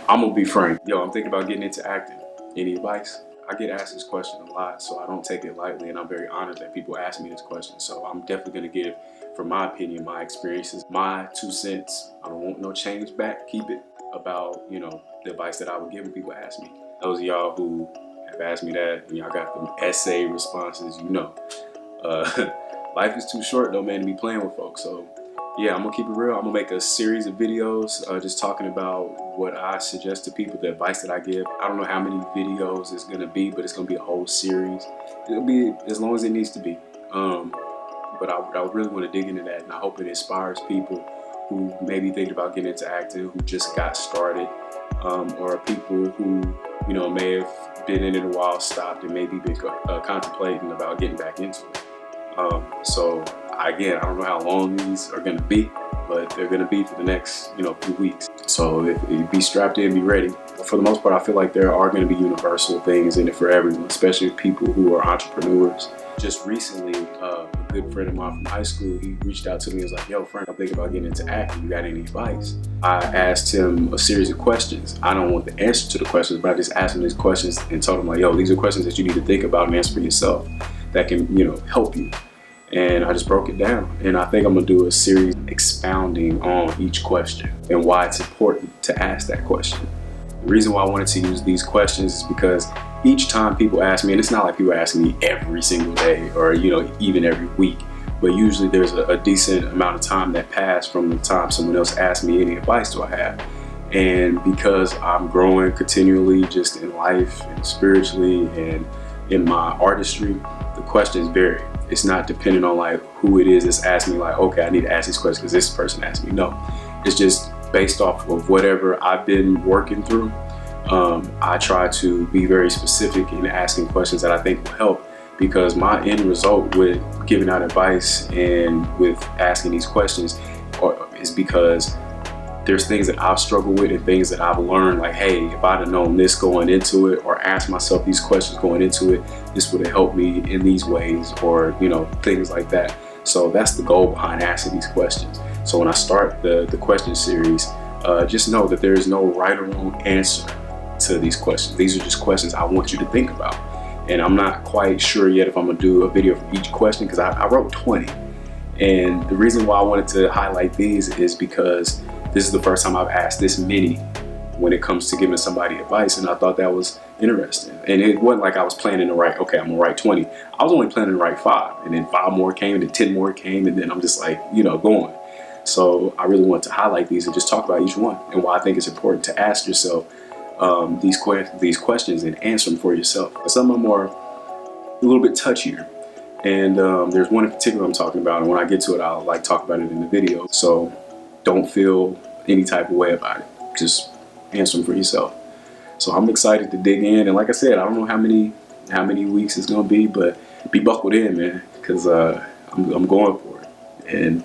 I'm gonna be frank. Yo, I'm thinking about getting into acting. Any advice? I get asked this question a lot, so I don't take it lightly, and I'm very honored that people ask me this question. So I'm definitely gonna give, from my opinion, my experiences, my 2 cents. I don't want no change back. Keep it about, the advice that I would give when people ask me. Those of y'all who have asked me that, and y'all got them essay responses, life is too short though, man, to be playing with folks. So yeah, I'm gonna keep it real. I'm gonna make a series of videos just talking about what I suggest to people, the advice that I give. I don't know how many videos it's gonna be, but it's gonna be a whole series. It'll be as long as it needs to be. But I really want to dig into that, and I hope it inspires people who maybe think about getting into acting, who just got started, or people who may have been in it a while, stopped, and maybe been contemplating about getting back into it. So again, I don't know how long these are gonna be, but they're gonna be for the next, few weeks. So if you be strapped in, be ready. For the most part, I feel like there are gonna be universal things in it for everyone, especially people who are entrepreneurs. Just recently, a good friend of mine from high school, he reached out to me and was like, yo, Frank, I'm thinking about getting into acting. You got any advice? I asked him a series of questions. I don't want the answer to the questions, but I just asked him these questions and told him like, yo, these are questions that you need to think about and answer for yourself that can, help you. And I just broke it down, and I think I'm gonna do a series expounding on each question and why it's important to ask that question. The reason why I wanted to use these questions is because each time people ask me, and it's not like people ask me every single day or even every week, but usually there's a decent amount of time that passed from the time someone else asked me any advice do I have. And because I'm growing continually just in life and spiritually and in my artistry, the questions vary. It's not dependent on like who it is that's asking me, like, okay, I need to ask these questions because this person asked me. No, it's just based off of whatever I've been working through. I try to be very specific in asking questions that I think will help, because my end result with giving out advice and with asking these questions is because there's things that I've struggled with and things that I've learned, like, hey, if I'd have known this going into it, or asked myself these questions going into it, this would have helped me in these ways, or things like that. So that's the goal behind asking these questions. So when I start the question series, just know that there is no right or wrong answer to these questions. These are just questions I want you to think about. And I'm not quite sure yet if I'm gonna do a video for each question, because I wrote 20. And the reason why I wanted to highlight these is because this is the first time I've asked this many when it comes to giving somebody advice, and I thought that was interesting. And it wasn't like I was planning to write, okay, I'm gonna write 20. I was only planning to write 5, and then 5 more came, and then 10 more came, and then I'm just like, going. So I really want to highlight these and just talk about each one and why I think it's important to ask yourself these questions and answer them for yourself. Some of them are a little bit touchier, and there's one in particular I'm talking about, and when I get to it, I'll talk about it in the video. So don't feel any type of way about it. Just answer them for yourself. So I'm excited to dig in, and like I said, I don't know how many weeks it's gonna be, but be buckled in, man, because I'm going for it. And